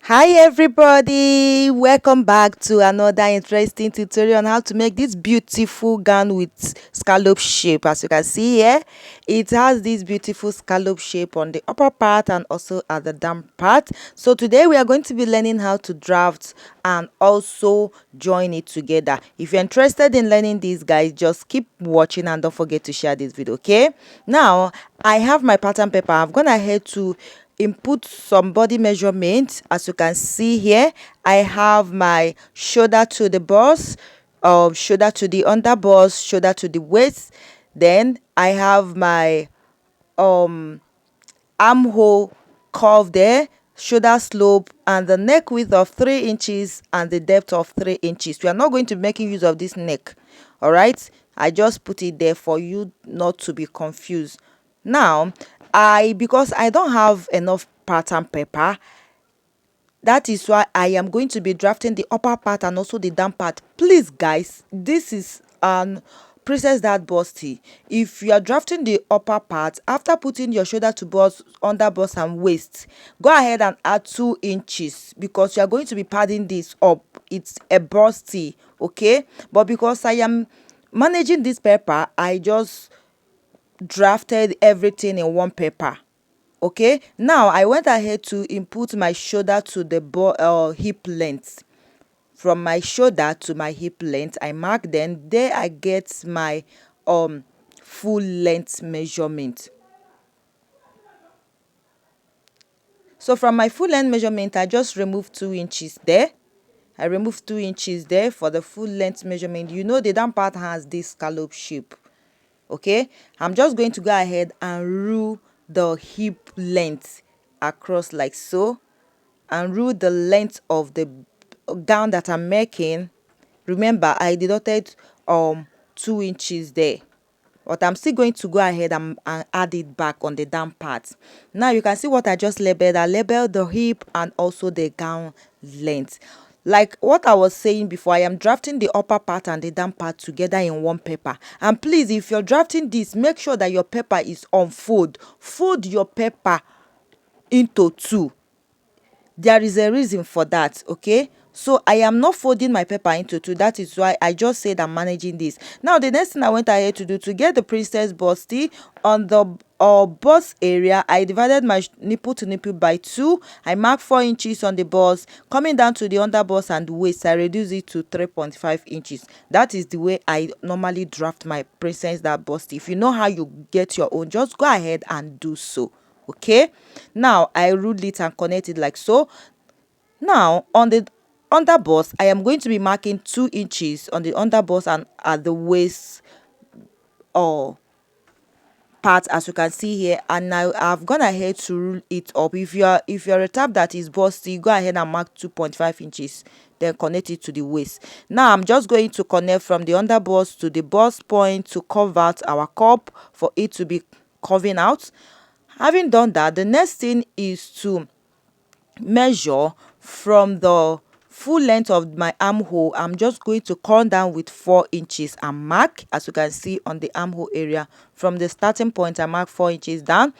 Hi everybody, welcome back to another interesting tutorial on how to make this beautiful gown with scallop shape. As you can see here, it has this beautiful scallop shape on the upper part and also at the down part. So today we are going to be learning how to draft and also join it together. If you're interested in learning these guys, just keep watching and don't forget to share this video. Okay, now I have my pattern paper. I've gone ahead to input some body measurement. As you can see here, I have my shoulder to the bust, shoulder to the under bust, shoulder to the waist. Then I have my armhole curve there, shoulder slope, and the neck width of 3 inches and the depth of 3 inches. We are not going to be making use of this neck. All right, I just put it there for you not to be confused. Now because I don't have enough pattern paper, that is why I am going to be drafting the upper part and also the down part. Please guys, this is an princess that busty. If you are drafting the upper part, after putting your shoulder to bust, under bust and waist, go ahead and add 2 inches because you are going to be padding this up. It's a busty, okay? But because I am managing this paper, I just drafted everything in one paper. Okay, now I went ahead to input my shoulder to the hip length. From my shoulder to my hip length, I mark, then there I get my full length measurement. So from my full length measurement, I just remove 2 inches there. I removed 2 inches there for the full length measurement. You know the down part has this scallop shape. Okay, I'm just going to go ahead and rule the hip length across like so, and rule the length of the gown that I'm making. Remember, I deducted 2 inches there, but I'm still going to go ahead and add it back on the down part. Now you can see what I just labeled. I labeled the hip and also the gown length. Like what I was saying before, I am drafting the upper part and the down part together in one paper. And please, if you're drafting this, make sure that your paper is on fold. Fold your paper into two. There is a reason for that, okay? So I am not folding my paper into two. That is why I just said I'm managing this. Now the next thing I went ahead to do to get the princess busty on the bust area, I divided my nipple to nipple by 2. I marked 4 inches on the bust. Coming down to the under bust and waist, I reduce it to 3.5 inches. That is the way I normally draft my princess that busty. If you know how you get your own, just go ahead and do so. Okay, now I ruled it and connect it like so. Now on the under bust, I am going to be marking 2 inches on the under bust and at the waist or part, as you can see here. And now I've gone ahead to rule it up. If you're a tab that is busty, go ahead and mark 2.5 inches, then connect it to the waist. Now I'm just going to connect from the under bust to the bust point to curve out our cup for it to be curving out. Having done that, the next thing is to measure from the full length of my armhole. I'm just going to come down with 4 inches and mark, as you can see on the armhole area. From the starting point, I mark 4 inches down.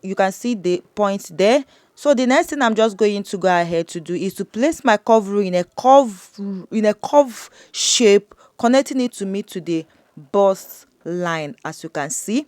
You can see the point there. So the next thing I'm just going to go ahead to do is to place my curve rule in a curve shape, connecting it to me to the bust line. As you can see,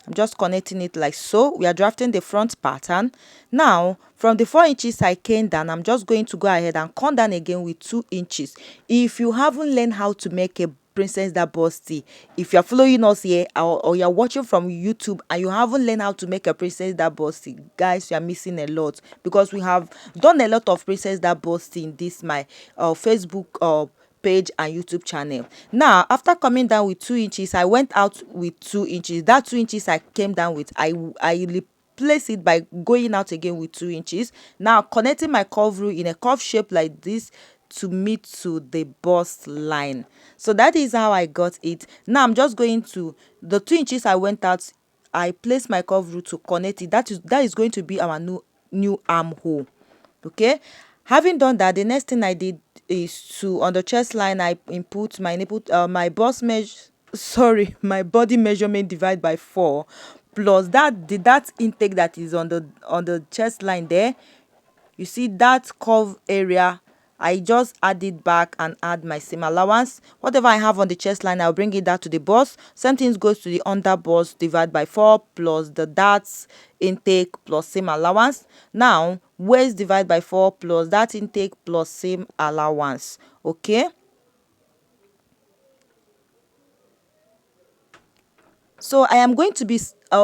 I'm just connecting it like so. We are drafting the front pattern. Now from the 4 inches I came down, I'm just going to go ahead and come down again with 2 inches. If you haven't learned how to make a princess that busty, if you're following us here or you're watching from YouTube and you haven't learned how to make a princess that busty, guys, you are missing a lot, because we have done a lot of princess that busty in this my Facebook page and YouTube channel. Now after coming down with 2 inches, I went out with 2 inches. That 2 inches I came down with, I replace it by going out again with 2 inches. Now connecting my curve rule in a curve shape like this to meet to the bust line. So that is how I got it. Now I'm just going to the 2 inches I went out, I placed my curve rule to connect it. That is going to be our new armhole. Okay, having done that, the next thing I did is to, on the chest line, I input my nipple my bust measure, sorry, my body measurement divide by 4 plus that intake that is on the chest line there. You see that curve area, I just add it back and add my seam allowance. Whatever I have on the chest line, I'll bring it down to the bust. Same thing goes to the under bust, divide by 4 plus the darts intake plus seam allowance. Now waist divide by 4 plus that intake plus seam allowance. Okay, so I am going to be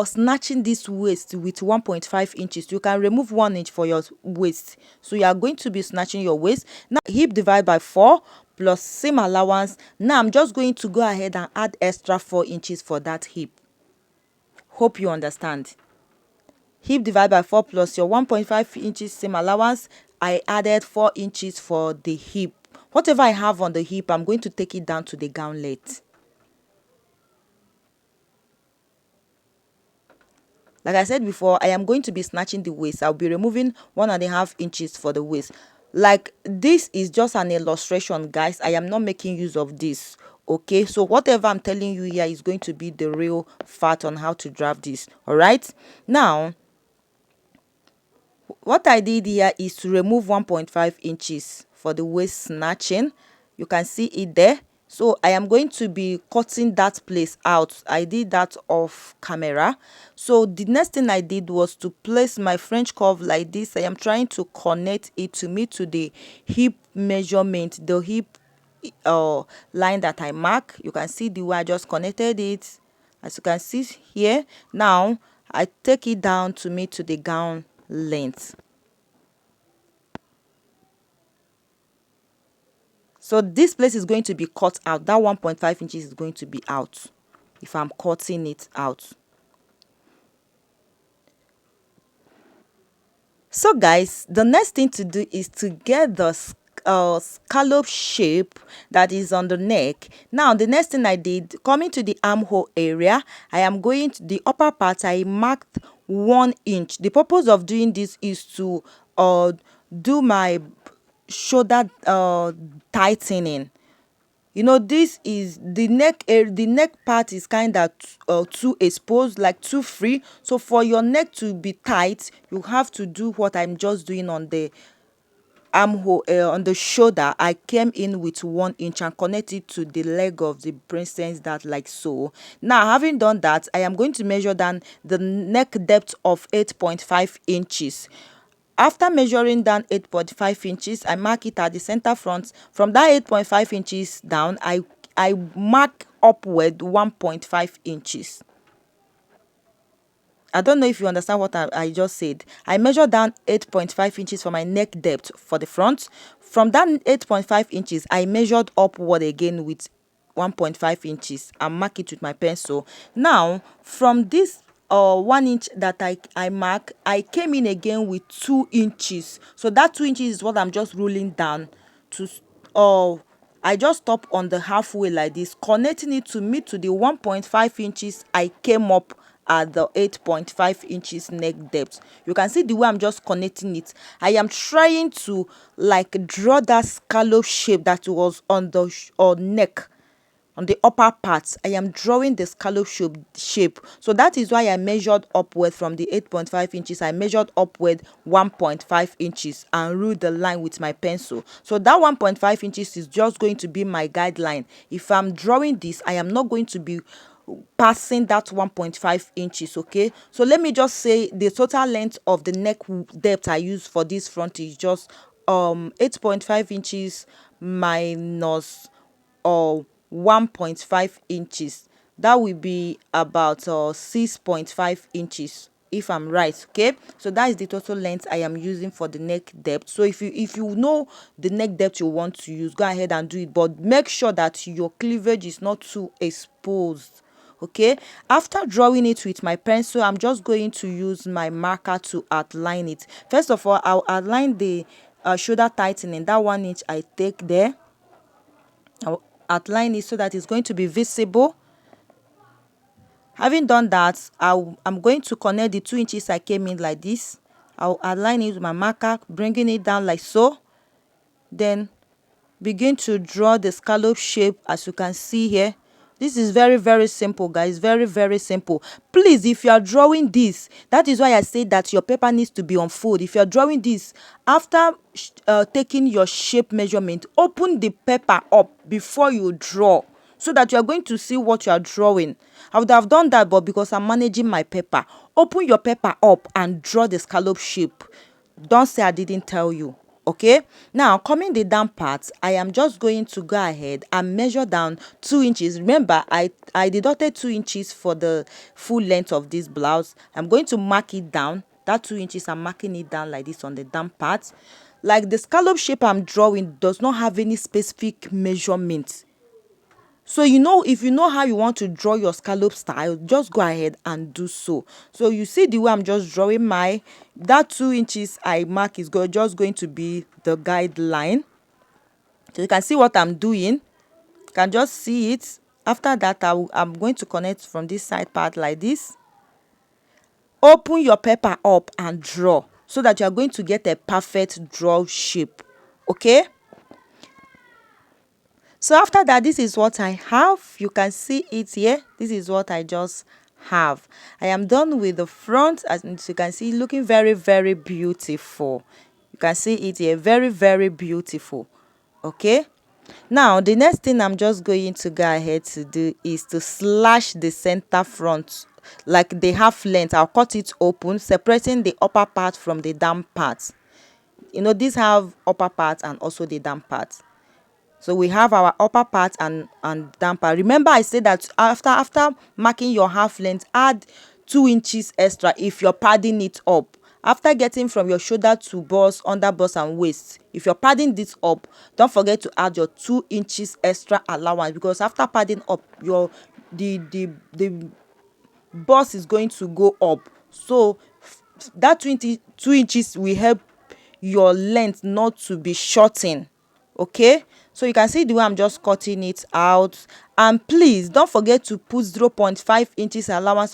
snatching this waist with 1.5 inches. You can remove 1 inch for your waist. So you are going to be snatching your waist. Now hip divide by 4 plus seam allowance. Now I'm just going to go ahead and add extra 4 inches for that hip. Hope you understand. Hip divide by 4 plus your 1.5 inches seam allowance. I added 4 inches for the hip. Whatever I have on the hip, I'm going to take it down to the gownlet. Like I said before, I am going to be snatching the waist. I'll be removing 1.5 inches for the waist. Like, this is just an illustration, guys. I am not making use of this. Okay, so whatever I'm telling you here is going to be the real fact on how to draft this. All right, now what I did here is to remove 1.5 inches for the waist snatching. You can see it there. So I am going to be cutting that place out. I did that off camera. So the next thing I did was to place my French curve like this. I am trying to connect it to me to the hip measurement, the hip line that I mark. You can see the way I just connected it. As you can see here, now I take it down to me to the gown length. So this place is going to be cut out. That 1.5 inches is going to be out if I'm cutting it out. So guys, the next thing to do is to get the scallop shape that is on the neck. Now the next thing I did, coming to the armhole area, I am going to the upper part. I marked 1 inch. The purpose of doing this is to do my shoulder tightening. You know, this is the neck the neck part is kind of too exposed, like too free. So for your neck to be tight, you have to do what I'm just doing on the armhole, on the shoulder. I came in with 1 inch and connected to the leg of the princess, that like so. Now having done that, I am going to measure down the neck depth of 8.5 inches. After measuring down 8.5 inches, I mark it at the center front. From that 8.5 inches down, I mark upward 1.5 inches. I don't know if you understand what I just said. I measured down 8.5 inches for my neck depth for the front. From that 8.5 inches, I measured upward again with 1.5 inches and mark it with my pencil. Now, from this 1 inch that I mark, I came in again with 2 inches. So that 2 inches is what I'm just ruling down to I just stop on the halfway like this, connecting it to me to the 1.5 inches I came up at the 8.5 inches neck depth. You can see the way I'm just connecting it. I am trying to like draw that scallop shape that was on the neck, on the upper part. I am drawing the scallop shape. So that is why I measured upward from the 8.5 inches. I measured upward 1.5 inches and ruled the line with my pencil. So that 1.5 inches is just going to be my guideline. If I'm drawing this, I am not going to be passing that 1.5 inches. Okay, so let me just say the total length of the neck depth I use for this front is just 8.5 inches minus 1.5 inches. That will be about 6.5 inches if I'm right. Okay, so that is the total length I am using for the neck depth. So if you know the neck depth you want to use, go ahead and do it, but make sure that your cleavage is not too exposed. Okay, after drawing it with my pencil, I'm just going to use my marker to outline it. First of all, I'll outline the shoulder tightening. That 1 inch I take there, I'll outline it so that it's going to be visible. Having done that, I'm going to connect the 2 inches I came in like this. I'll outline it with my marker, bringing it down like so. Then begin to draw the scallop shape as you can see here. This is very, very simple, guys. Very, very simple. Please, if you are drawing this, that is why I say that your paper needs to be on fold. If you are drawing this, after taking your shape measurement, open the paper up before you draw, so that you are going to see what you are drawing. I would have done that, but because I'm managing my paper, open your paper up and draw the scallop shape. Don't say I didn't tell you. Okay, now coming the down part, I am just going to go ahead and measure down 2 inches. Remember, I deducted 2 inches for the full length of this blouse. I'm going to mark it down. That 2 inches, I'm marking it down like this on the down part. Like the scallop shape I'm drawing does not have any specific measurement. So if you know how you want to draw your scallop style, just go ahead and do so. So you see the way I'm just drawing that 2 inches I mark is just going to be the guideline. So you can see what I'm doing. You can just see it. After that, I'm going to connect from this side part like this. Open your paper up and draw, so that you are going to get a perfect draw shape. Okay. So after that, this is what I have. You can see it here. This is what I just have. I am done with the front, as you can see, looking very, very beautiful. You can see it here, very, very beautiful. Okay. Now the next thing I'm just going to go ahead to do is to slash the center front, like the half length. I'll cut it open, separating the upper part from the down part. These have upper part and also the down part. So we have our upper part and down part. Remember, I said that after marking your half length, add 2 inches extra if you're padding it up. After getting from your shoulder to bust, under bust and waist, if you're padding this up, don't forget to add your 2 inches extra allowance, because after padding up, the bust is going to go up. So that 2 inches will help your length not to be shortened. Okay, so you can see the way I'm just cutting it out. And please don't forget to put 0.5 inches allowance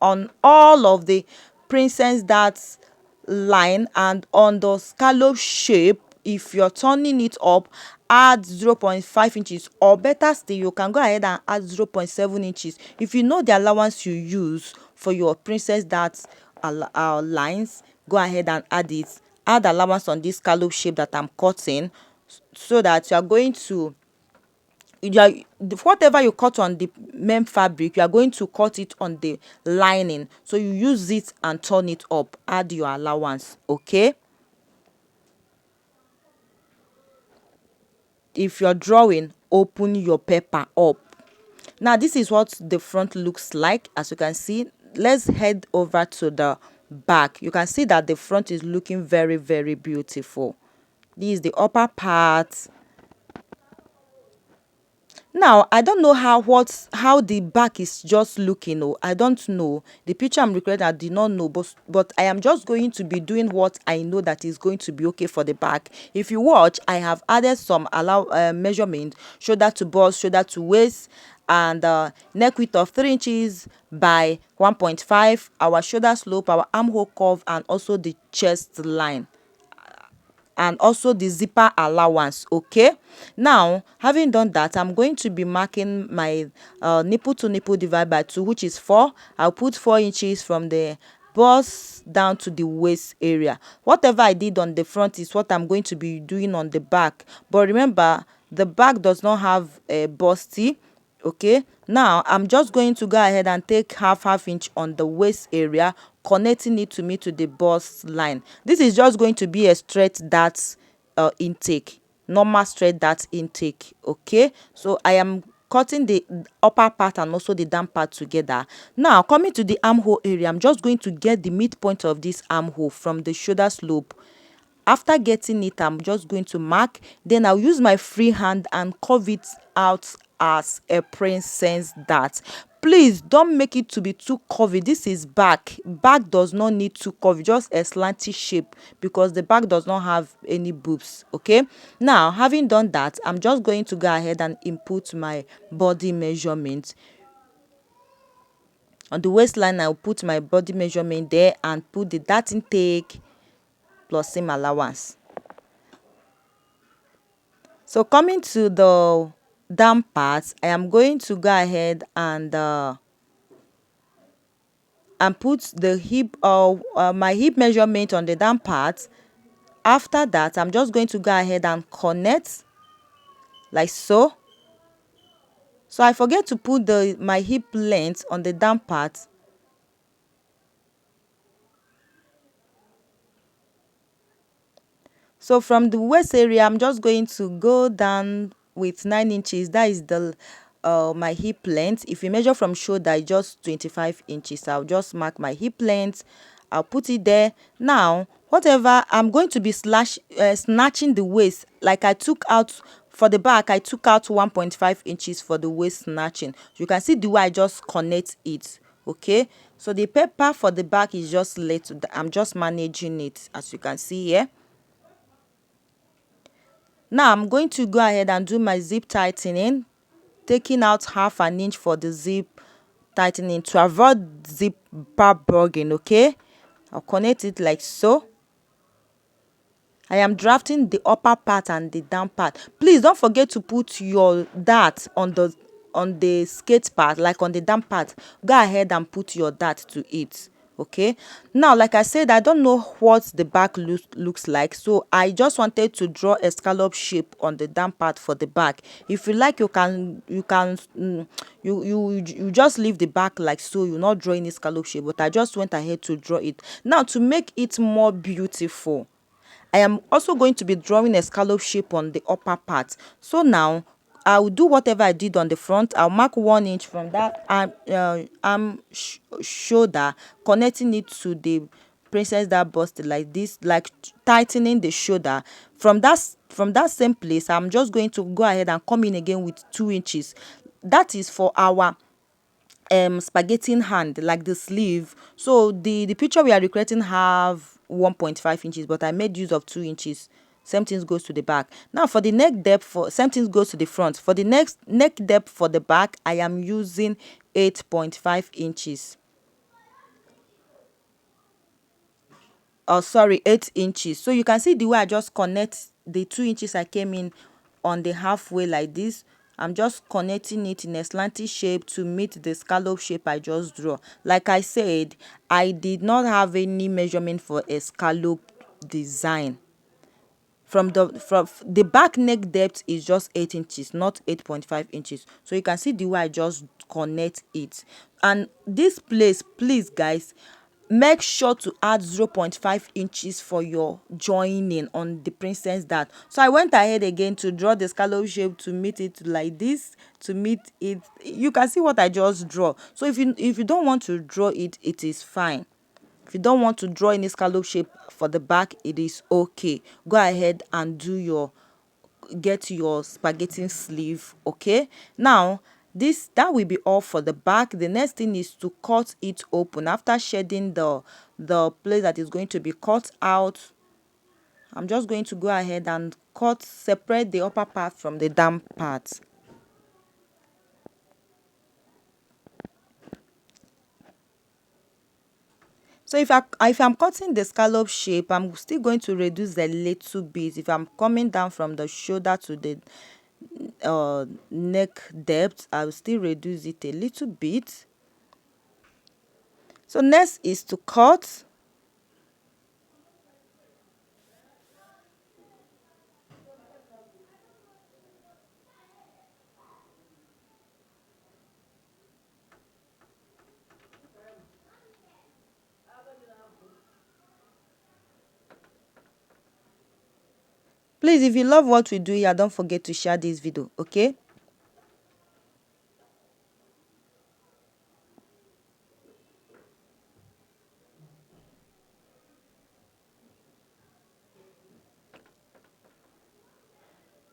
on all of the princess darts line, and on the scallop shape. If you're turning it up, add 0.5 inches, or better still, you can go ahead and add 0.7 inches. If you know the allowance you use for your princess darts lines, go ahead and add allowance on this scallop shape that I'm cutting, so that you are going to whatever you cut on the main fabric, you are going to cut it on the lining. So you use it and turn it up, add your allowance. Okay, if you're drawing, open your paper up. Now this is what the front looks like. As you can see, let's head over to the back. You can see that the front is looking very, very beautiful. This is the upper part. Now I don't know how the back is just looking. Oh, I don't know the picture I'm recording. I did not know, but I am just going to be doing what I know that is going to be okay for the back. If you watch, I have added some measurement: shoulder to bust, shoulder to waist, and neck width of 3 inches by 1.5, our shoulder slope, our armhole curve, and also the chest line, and also the zipper allowance. Okay, now having done that, I'm going to be marking my nipple to nipple divide by 2, which is 4. I'll put 4 inches from the bust down to the waist area. Whatever I did on the front is what I'm going to be doing on the back, but remember, the back does not have a busty. Okay, now I'm just going to go ahead and take half inch on the waist area, connecting it to the bust line. This is just going to be a straight dart intake, normal straight dart intake. Okay, so I am cutting the upper part and also the down part together. Now coming to the armhole area, I'm just going to get the midpoint of this armhole from the shoulder slope. After getting it, I'm just going to mark, then I'll use my free hand and curve it out as a princess dart. Please don't make it to be too curvy. This is back does not need too curvy, just a slanty shape, because the back does not have any boobs. Okay, now having done that, I'm just going to go ahead and input my body measurement. On the waistline, I'll put my body measurement there and put the dart intake plus seam allowance. So coming to the down part, I am going to go ahead and put the hip my hip measurement on the down part. After that, I'm just going to go ahead and connect like so. So I forget to put the my hip length on the down part. So from the waist area, I'm just going to go down with 9 inches. That is the my hip length. If you measure from shoulder, it's just 25 inches. I'll just mark my hip length. I'll put it there. Now, whatever, I'm going to be snatching the waist. Like I took out for the back, I took out 1.5 inches for the waist snatching. You can see the way I just connect it. Okay, so the paper for the back is just laid. I'm just managing it, as you can see here. Now I'm going to go ahead and do my zip tightening, taking out half an inch for the zip tightening to avoid zipper bugging. Okay, I'll connect it like so. I am drafting the upper part and the down part. Please don't forget to put your dart on the skate part, like on the down part. Go ahead and put your dart to it. Okay, now like I said, I don't know what the back looks like, so I just wanted to draw a scallop shape on the down part for the back. If you like, you just leave the back like so. You not draw any scallop shape, but I just went ahead to draw it. Now to make it more beautiful, I am also going to be drawing a scallop shape on the upper part. So now I will do whatever I did on the front. I'll mark 1 inch from that shoulder, connecting it to the princess that busted like this, like tightening the shoulder. From that same place, I'm just going to go ahead and come in again with 2 inches. That is for our spaghetti hand, like the sleeve. So the picture we are recreating have 1.5 inches, but I made use of 2 inches. Same thing goes to the back. Now for the neck depth, for same thing goes to the front. For the next neck depth for the back, I am using 8.5 inches. Oh sorry, 8 inches. So you can see the way I just connect the 2 inches I came in on the halfway like this. I'm just connecting it in a slanty shape to meet the scallop shape I just draw. Like I said, I did not have any measurement for a scallop design. From the back neck depth is just 8 inches, not 8.5 inches. So you can see the way I just connect it. And this place, please guys, make sure to add 0.5 inches for your joining on the princess dart. So I went ahead again to draw the scallop shape to meet it like this, to meet it. You can see what I just draw. So if you don't want to draw it, it is fine. If you don't want to draw any scallop shape for the back, it is okay. Go ahead and get your spaghetti sleeve. Okay, now that will be all for the back. The next thing is to cut it open. After shedding the place that is going to be cut out, I'm just going to go ahead and separate the upper part from the down part. So if I'm cutting the scallop shape, I'm still going to reduce a little bit. If I'm coming down from the shoulder to the neck depth, I will still reduce it a little bit. So next is to cut. Please, if you love what we do here, don't forget to share this video, okay?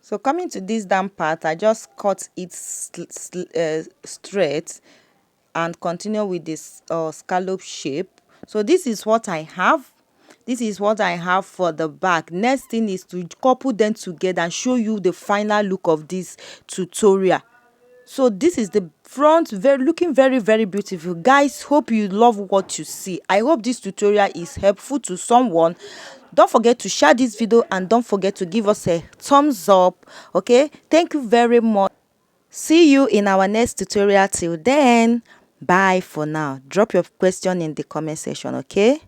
So coming to this down part, I just cut it straight and continue with this scallop shape. So this is what I have. This is what I have for the back. Next thing is to couple them together and show you the final look of this tutorial. So this is the front, looking very, very beautiful. Guys, hope you love what you see. I hope this tutorial is helpful to someone. Don't forget to share this video and don't forget to give us a thumbs up. Okay, thank you very much. See you in our next tutorial. Till then, bye for now. Drop your question in the comment section, okay?